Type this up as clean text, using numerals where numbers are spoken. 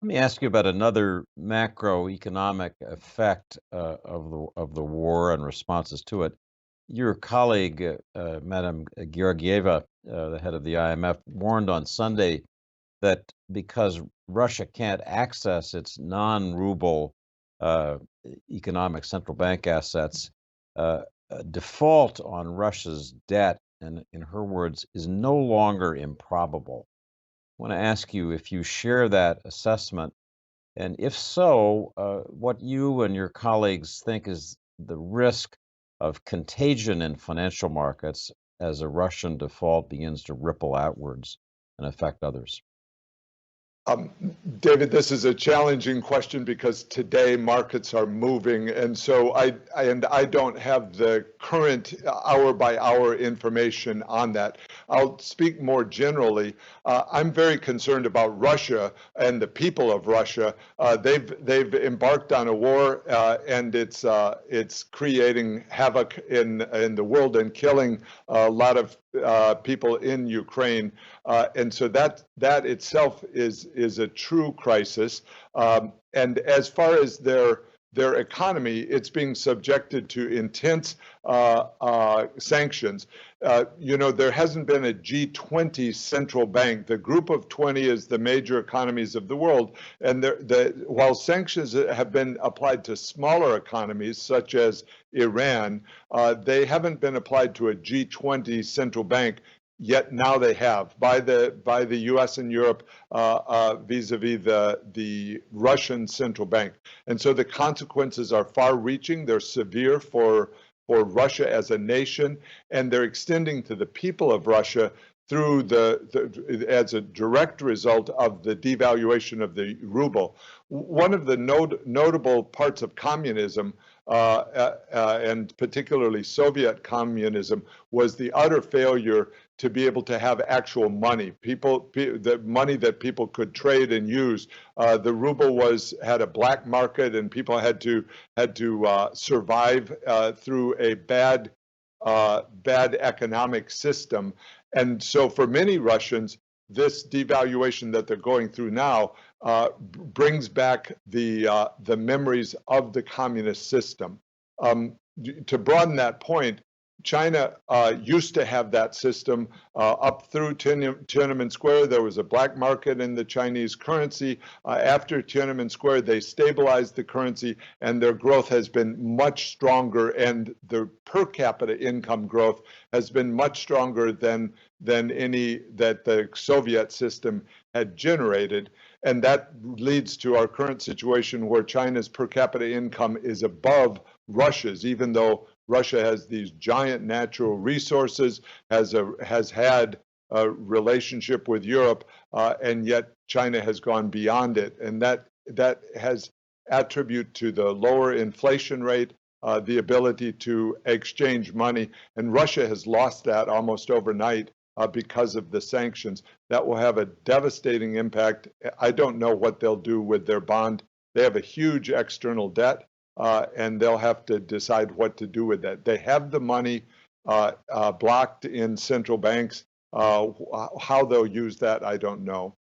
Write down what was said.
Let me ask you about another macroeconomic effect of the war and responses to it. Your colleague, Madam Georgieva, the head of the IMF, warned on Sunday that because Russia can't access its non-ruble uh, economic central bank assets, default on Russia's debt, and in her words, is no longer improbable. I want to ask you if you share that assessment, and if so, what you and your colleagues think is the risk of contagion in financial markets as a Russian default begins to ripple outwards and affect others. Um, David, this is a challenging question because today markets are moving, and so I don't have the current hour by hour information on that. I'll speak more generally. I'm very concerned about Russia and the people of Russia. They've embarked on a war, and it's creating havoc in the world and killing a lot of people in Ukraine. And so that itself is a true crisis. And as far as their economy, it's being subjected to intense sanctions. There hasn't been a G20 central bank. The group of 20 is the major economies of the world. And while sanctions have been applied to smaller economies, such as Iran, they haven't been applied to a G20 central bank. Yet now they have by the U.S. and Europe vis-a-vis the Russian central bank, and so the consequences are far-reaching. They're severe for Russia as a nation, and they're extending to the people of Russia through as a direct result of the devaluation of the ruble. One of the notable parts of communism, and particularly Soviet communism, was the utter failure to be able to have actual money. The money that people could trade and use. The ruble had a black market, and people had to survive through a bad economic system. And so for many Russians, this devaluation that they're going through now brings back the memories of the communist system. To broaden that point, China used to have that system up through Tiananmen Square. There was a black market in the Chinese currency. After Tiananmen Square, they stabilized the currency, and their growth has been much stronger, and the per capita income growth has been much stronger than any that the Soviet system had generated. And that leads to our current situation where China's per capita income is above Russia's, even though Russia has these giant natural resources, has had a relationship with Europe, and yet China has gone beyond it. And that has attribute to the lower inflation rate, the ability to exchange money. And Russia has lost that almost overnight because of the sanctions. That will have a devastating impact. I don't know what they'll do with their bond. They have a huge external debt, and they'll have to decide what to do with that. They have the money blocked in central banks. How they'll use that, I don't know.